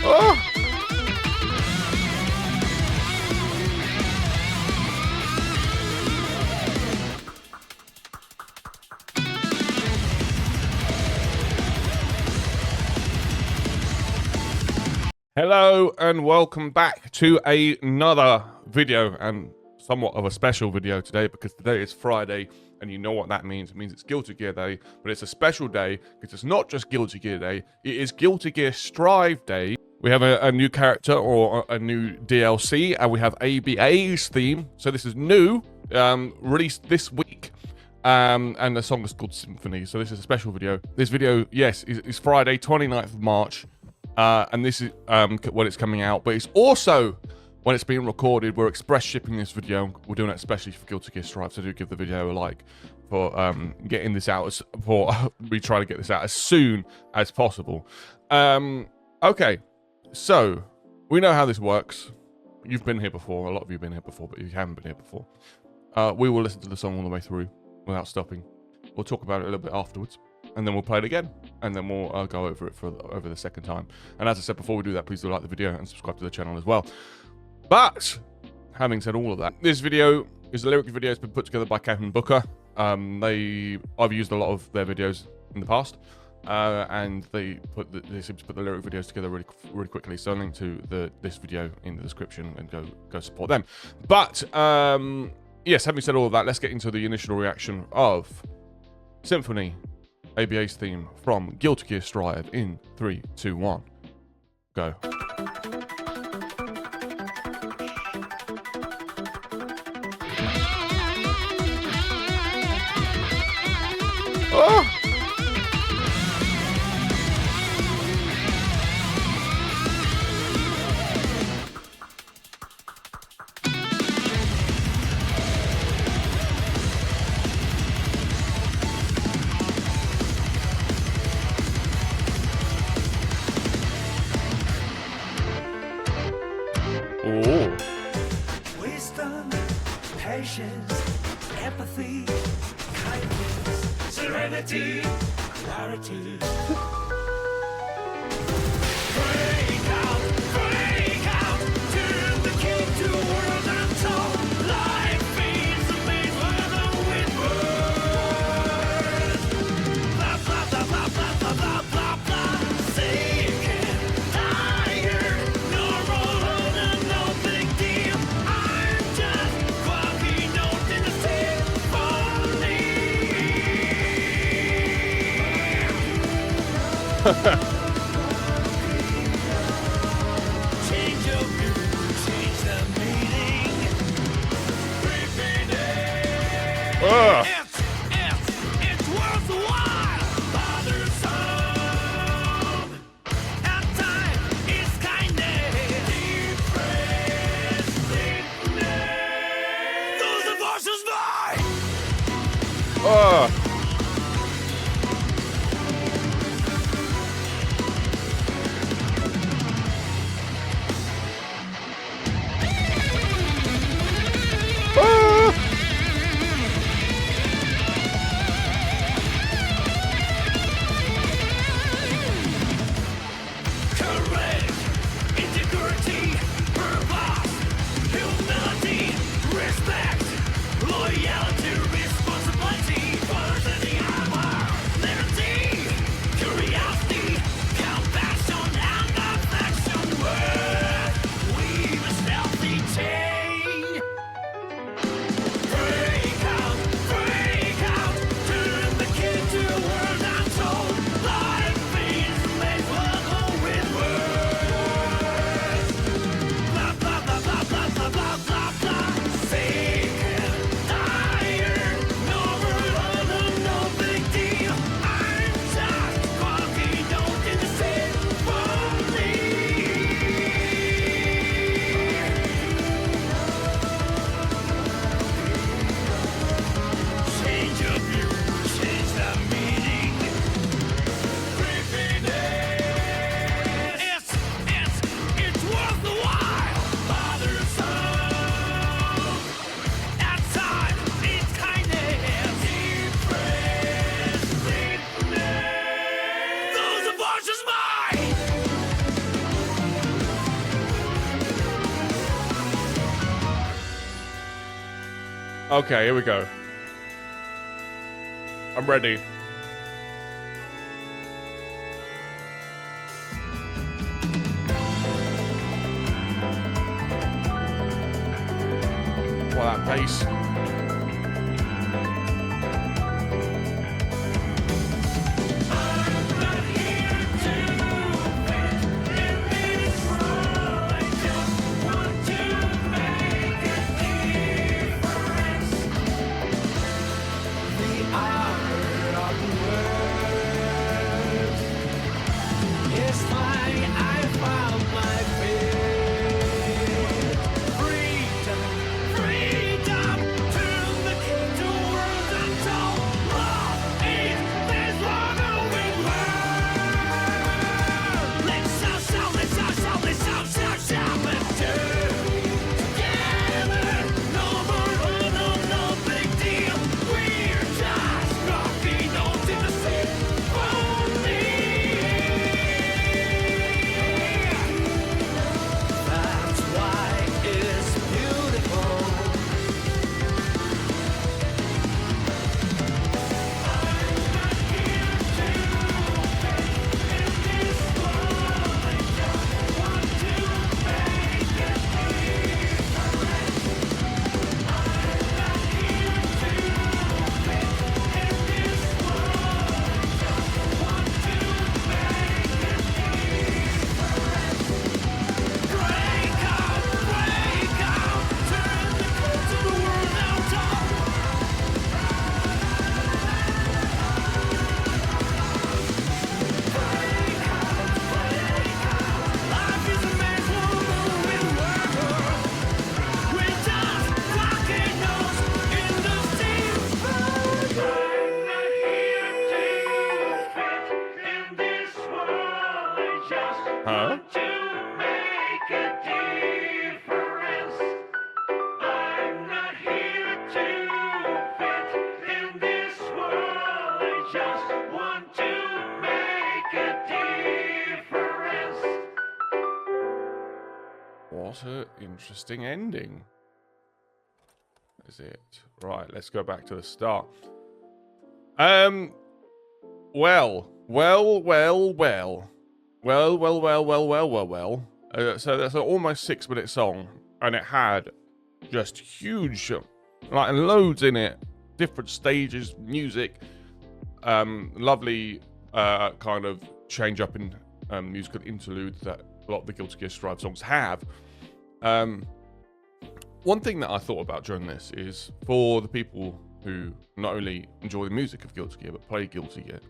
Oh! Hello and welcome back to another video, and somewhat of a special video today because today is Friday and you know what that means. It means it's Guilty Gear Day, but it's a special day because it's not just Guilty Gear Day, it is Guilty Gear Strive Day. We have a new character or a new DLC, and we have a.b.a's theme. So this is new, released this week. And the song is called Symphony, so this is a special video. This video, yes, is Friday, 29th of March. And this is when it's coming out, but it's also when it's being recorded. We're express shipping this video. We're doing it especially for Guilty Gear Strive, so do give the video a like for getting this out. We try to get this out as soon as possible. Okay, so we know how this works. You've been here before. A lot of you have been here before, but you haven't been here before. We will listen to the song all the way through without stopping. We'll talk about it a little bit afterwards. And then we'll play it again, and then we'll go over it over the second time. And as I said before we do that, please do like the video and subscribe to the channel as well. But having said all of that, this video is a lyric video. It's been put together by Kevin Booker. I've used a lot of their videos in the past, and they seem to put the lyric videos together really quickly. So I'll link to this video in the description and go support them. But yes, having said all of that, let's get into the initial reaction of Symphony, a.b.a's theme from Guilty Gear Strive in 3, 2, 1. Go. Oh! Oh. Wisdom, patience, empathy, kindness, serenity, clarity. Break out to the king, to the world and soul. Life feeds the maze where the wind burns. Blah, blah, blah, blah, blah, blah, blah, blah, blah. Sick and tired, normal and no big deal. I'm just quirky note in the symphony. Change your mood, change the meaning. Repeat it. Ugh. It's worthwhile. Bothersome. At time is kindness. Depressed sickness. Those are voices mine. Okay, here we go. I'm ready. Well, that bass. Huh? What an interesting ending. Is it? Right, let's go back to the start. Well. So that's an almost 6-minute song, and it had just huge, like loads in it, different stages, music, lovely kind of change up in musical interludes that a lot of the Guilty Gear Strive songs have. One thing that I thought about during this is for the people who not only enjoy the music of Guilty Gear but play Guilty Gear,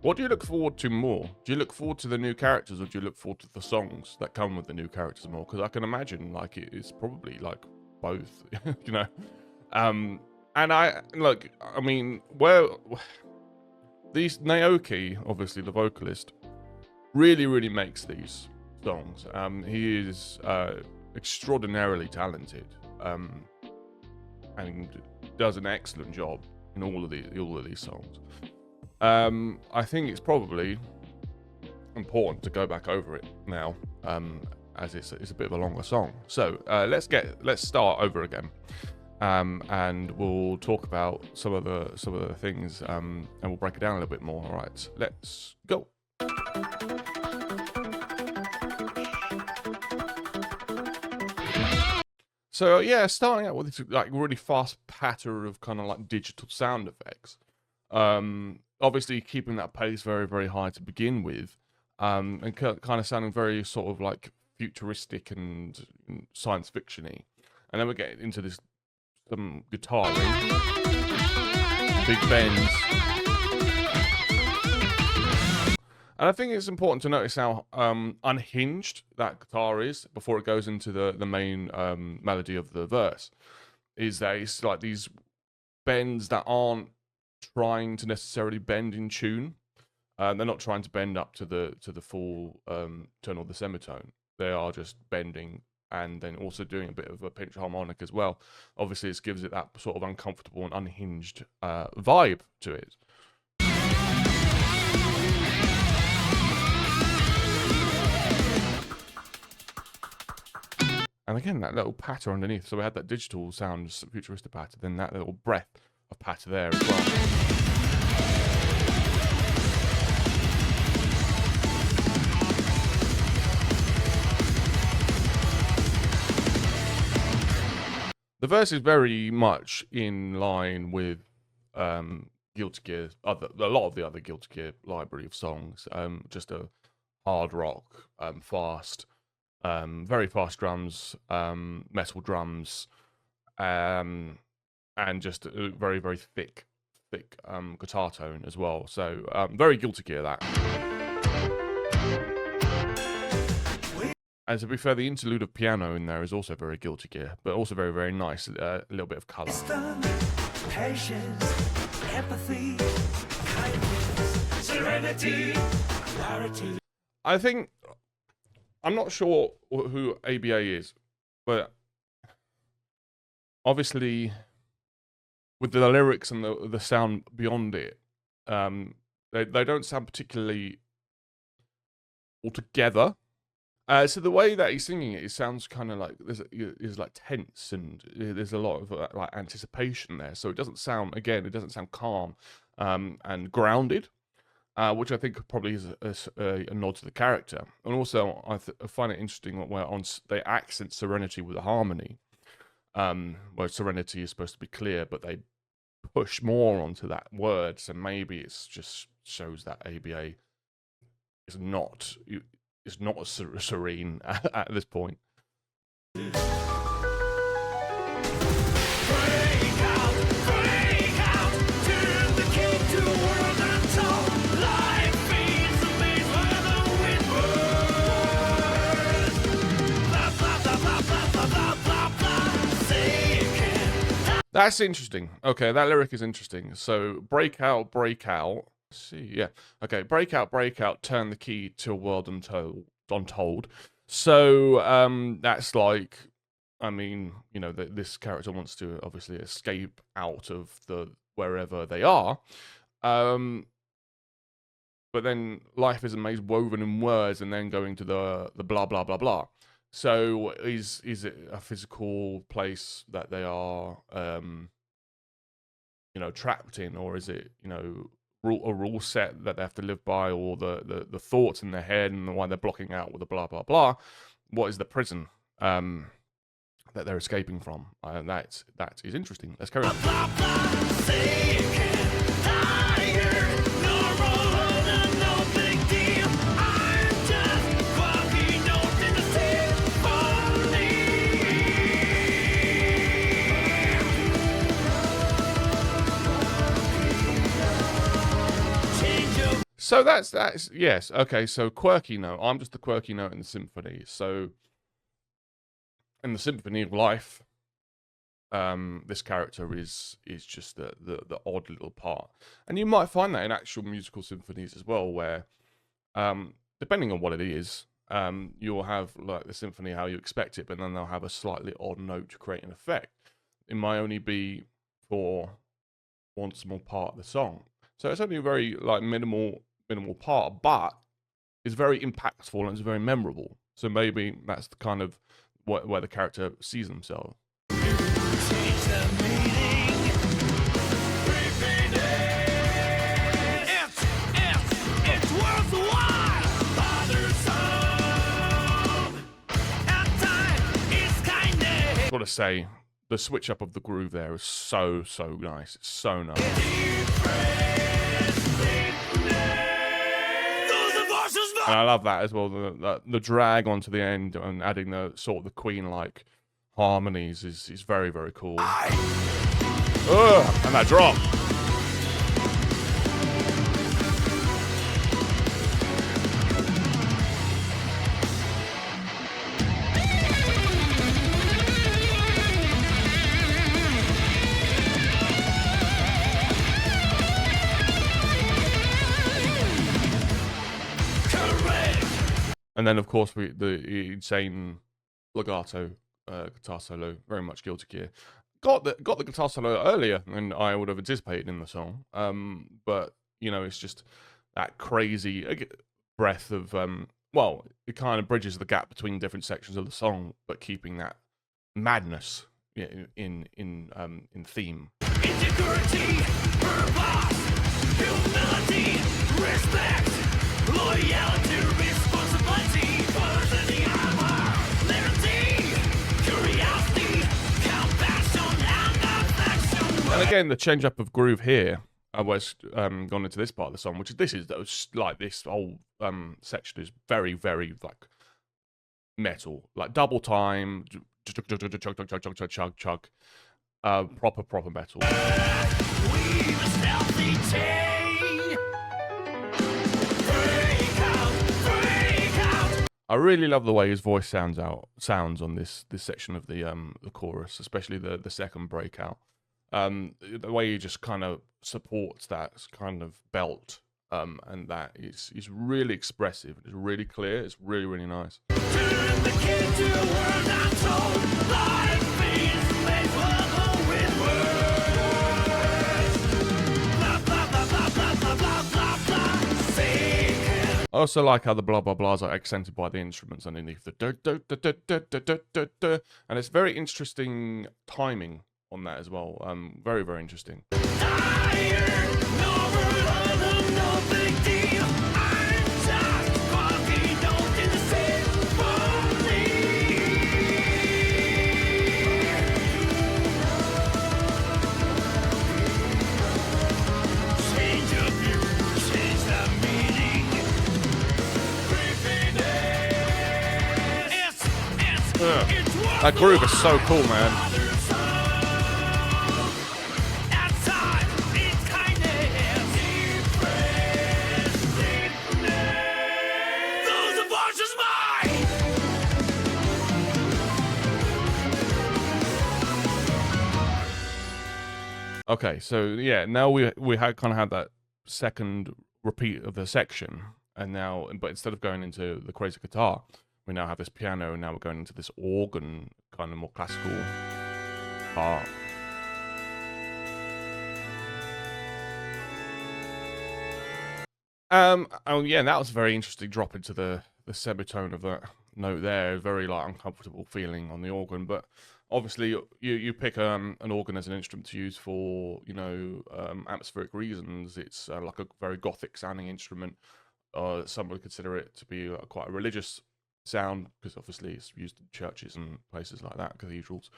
what do you look forward to more? Do you look forward to the new characters, or do you look forward to the songs that come with the new characters more? Because I can imagine like it is probably like both, you know. And I mean, these Naoki, obviously the vocalist, really makes these songs. He is extraordinarily talented, and does an excellent job in all of these songs. I think it's probably important to go back over it now, as it's a bit of a longer song. So let's start over again, and we'll talk about some of the things, and we'll break it down a little bit more. All right, let's go. So yeah, starting out with this like really fast patter of kind of like digital sound effects. Obviously keeping that pace very high to begin with, and kind of sounding very sort of like futuristic and science fiction-y. And then we get into some guitaring, big bends. And I think it's important to notice how unhinged that guitar is before it goes into the main melody of the verse. Is that it's like these bends that aren't trying to necessarily bend in tune. They're not trying to bend up to the full tone or the semitone. They are just bending and then also doing a bit of a pinch harmonic as well. Obviously, this gives it that sort of uncomfortable and unhinged vibe to it. And again, that little patter underneath. So we had that digital sound, futuristic patter, then that little breath of patter there as well. The verse is very much in line with Guilty Gear, a lot of the other Guilty Gear library of songs. Just a hard rock, fast, very fast drums, metal drums, and just a very, very thick guitar tone as well. So very Guilty Gear that. And to be fair, the interlude of piano in there is also very Guilty Gear, but also very, very nice. A little bit of colour. Patience, empathy, kindness, serenity, clarity. I think, I'm not sure who a.b.a. is, but obviously with the lyrics and the sound beyond it, they don't sound particularly altogether. So the way that he's singing it sounds kind of like is like tense, and there's a lot of like anticipation there. So it doesn't sound calm and grounded, which I think probably is a nod to the character. And also I find it interesting where they accent serenity with a harmony, where serenity is supposed to be clear, but they push more onto that word. So maybe it's just shows that a.b.a. is not serene at this point. Break out, turn the key to a world untold. Life is a maze where the wind whirs. Blah, blah, blah, blah, blah, blah, blah, blah, blah. Sinking. That's interesting. Okay, that lyric is interesting. So break out. See, yeah. Okay, break out, turn the key to a world untold. So that's like, I mean, you know, this character wants to obviously escape out of wherever they are. But then life is a maze woven in words, and then going to the blah blah blah blah. So is it a physical place that they are you know, trapped in, or is it, you know, a rule set that they have to live by, or the thoughts in their head and why they're blocking out with the blah blah blah? What is the prison that they're escaping from? That is interesting. Let's carry on. Blah, blah, sinking, tired, normal, no big deal. I'm just walking north in the symphony. Change your So that's yes. Okay, so quirky note. I'm just the quirky note in the symphony. So in the symphony of life, this character is just the odd little part, and you might find that in actual musical symphonies as well, where depending on what it is, you'll have like the symphony how you expect it, but then they'll have a slightly odd note to create an effect. It might only be for one small part of the song, so it's only a very like minimal part, but it's very impactful and it's very memorable. So maybe that's the kind of where the character sees themselves. change the meaning. Repeat it. It's worthwhile. Bothersome. And time is kindness. Gotta say, the switch up of the groove there is so nice. It's so nice. And I love that as well. The drag onto the end and adding the sort of the Queen-like harmonies is very, very cool. Ugh, and that drop. And then, of course, the insane legato guitar solo, very much Guilty Gear. Got the guitar solo earlier than I would have anticipated in the song. But you know, it's just that crazy breath of well, it kind of bridges the gap between different sections of the song, but keeping that madness in theme. Integrity, purpose, humility, respect, loyalty, responsibility, colors in the armor, liberty, curiosity, compassion, and affection. And again, the change up of groove here, was gone into this part of the song, which this whole section is very, very like metal, like double time, chug chug chug chug, proper metal. Weave a stealthy chain. Break out. I really love the way his voice sounds on this section of the chorus, especially the second breakout. The way he just kind of supports that kind of belt, and that is really expressive. It's really clear. It's really nice. Turn the key to a world untold. Life is made with words. Blah, blah, blah, blah, blah, blah, blah, blah, blah. Seek. I also like how the blah blah blahs are accented by the instruments underneath the do do do do do do do do do, and it's very interesting timing on that as well. Very interesting. Tired, no problem, no big deal. I'm just walking out in the symphony. Change of view, change the meaning. Creepiness. It's what That groove is so cool, man. Okay, so yeah, now we had kind of had that second repeat of the section, and now, but instead of going into the crazy guitar, we now have this piano, and now we're going into this organ, kind of more classical part. Oh yeah, that was a very interesting drop into the semitone of that note there. Very like uncomfortable feeling on the organ, but obviously you pick an organ as an instrument to use for, you know, atmospheric reasons. It's like a very gothic sounding instrument. Some would consider it to be quite a religious sound, because obviously it's used in churches and places like that, cathedrals.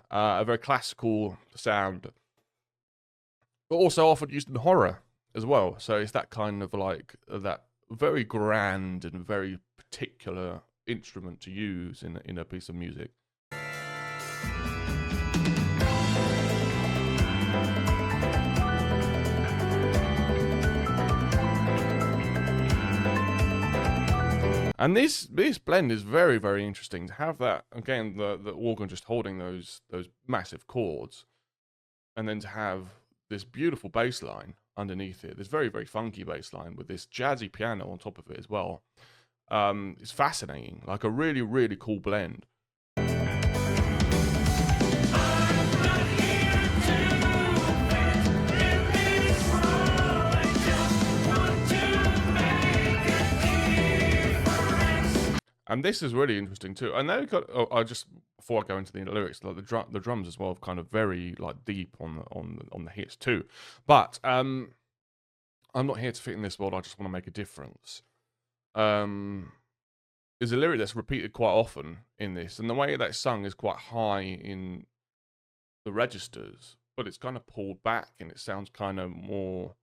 A very classical sound, but also often used in horror as well. So it's that kind of like that very grand and very particular instrument to use in a piece of music. And this blend is very, very interesting to have that, again, the organ just holding those massive chords, and then to have this beautiful bass line underneath it, this very, very funky bass line with this jazzy piano on top of it as well. It's fascinating, like a really, really cool blend. And this is really interesting too. And now we got. Oh, I just, before I go into the lyrics, like the drums as well, kind of very like deep on the hits too. But I'm not here to fit in this world. I just want to make a difference. Is a lyric that's repeated quite often in this, and the way that's sung is quite high in the registers, but it's kind of pulled back, and it sounds kind of more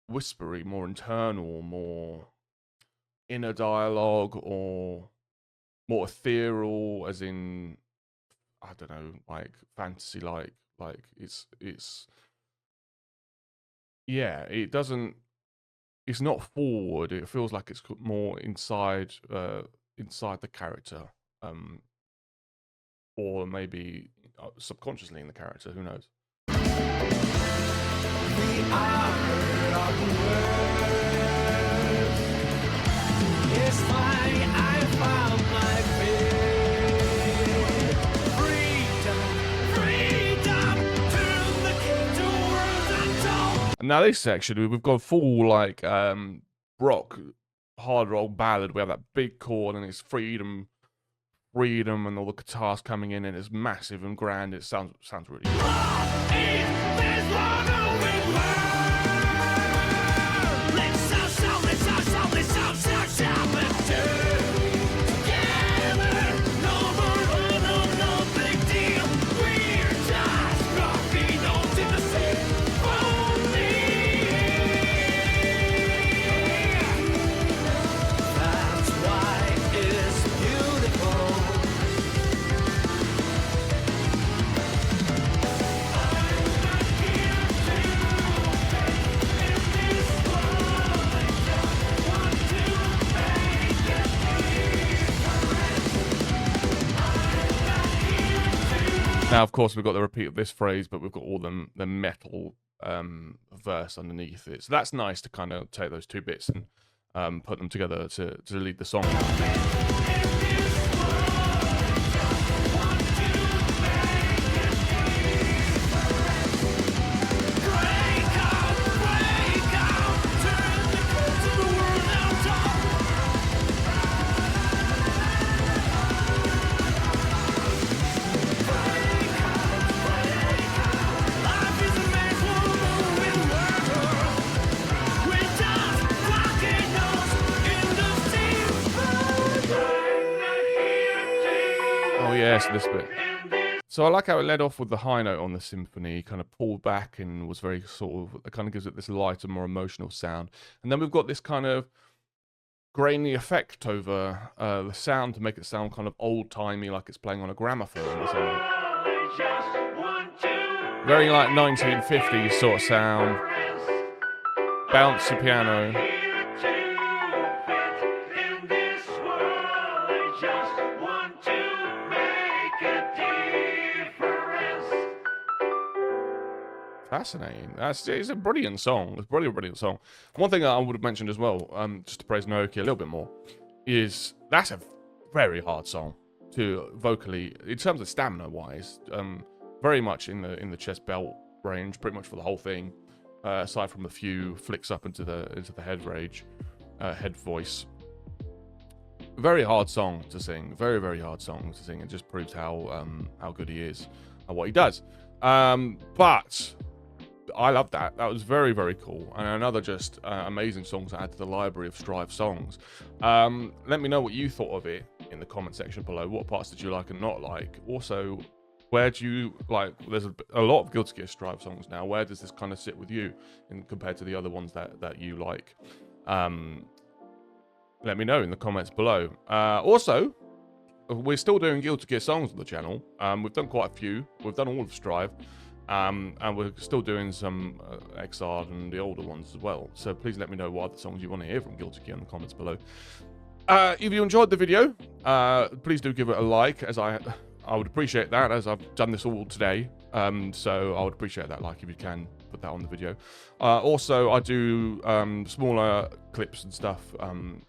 whispery, more internal, more inner dialogue, or more ethereal, as in, I don't know, like fantasy, like it's yeah, it doesn't, it's not forward. It feels like it's more inside the character, or maybe subconsciously in the character, who knows. It's why I found my faith. Freedom, turn the key to worlds untold. And now this section, we've got full like rock, hard rock ballad. We have that big chord, and it's freedom, freedom and all the guitars coming in, and it's massive and grand. It sounds really good. Now, of course, we've got the repeat of this phrase, but we've got all the metal verse underneath it. So that's nice to kind of take those two bits and put them together to lead the song. Yes, this bit. So I like how it led off with the high note on the symphony, kind of pulled back and was very sort of, it kind of gives it this lighter, more emotional sound. And then we've got this kind of grainy effect over the sound to make it sound kind of old-timey, like it's playing on a gramophone or something. Very like 1950s sort of sound. Bouncy piano. Fascinating. It's a brilliant song. It's a brilliant song. One thing I would have mentioned as well, just to praise Naoki a little bit more, is that's a very hard song to vocally, in terms of stamina wise, very much in the chest belt range, pretty much for the whole thing, aside from a few flicks up into the head voice. Very hard song to sing. Very hard song to sing. It just proves how good he is and what he does. But I love that. That was very cool, and another just amazing song to add to the library of Strive songs. Let me know what you thought of it in the comment section below. What parts did you like and not like? Also, where do you like? There's a lot of Guilty Gear Strive songs now. Where does this kind of sit with you compared to the other ones that you like? Let me know in the comments below. Also, we're still doing Guilty Gear songs on the channel. We've done quite a few. We've done all of Strive. And we're still doing some XR and the older ones as well. So please let me know what other songs you want to hear from Guilty Gear in the comments below. If you enjoyed the video, please do give it a like, as I would appreciate that, as I've done this all today. So I would appreciate that like if you can put that on the video. Also, I do smaller clips and stuff and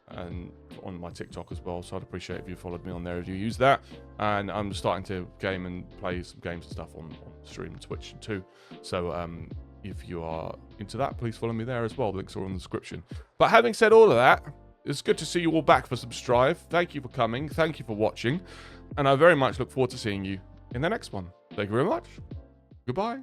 on my TikTok as well, so I'd appreciate if you followed me on there if you use that. And I'm starting to game and play some games and stuff on stream and Twitch too. So if you are into that, please follow me there as well. The links are in the description. But having said all of that, it's good to see you all back for some Strive. Thank you for coming. Thank you for watching. And I very much look forward to seeing you in the next one. Thank you very much. Goodbye.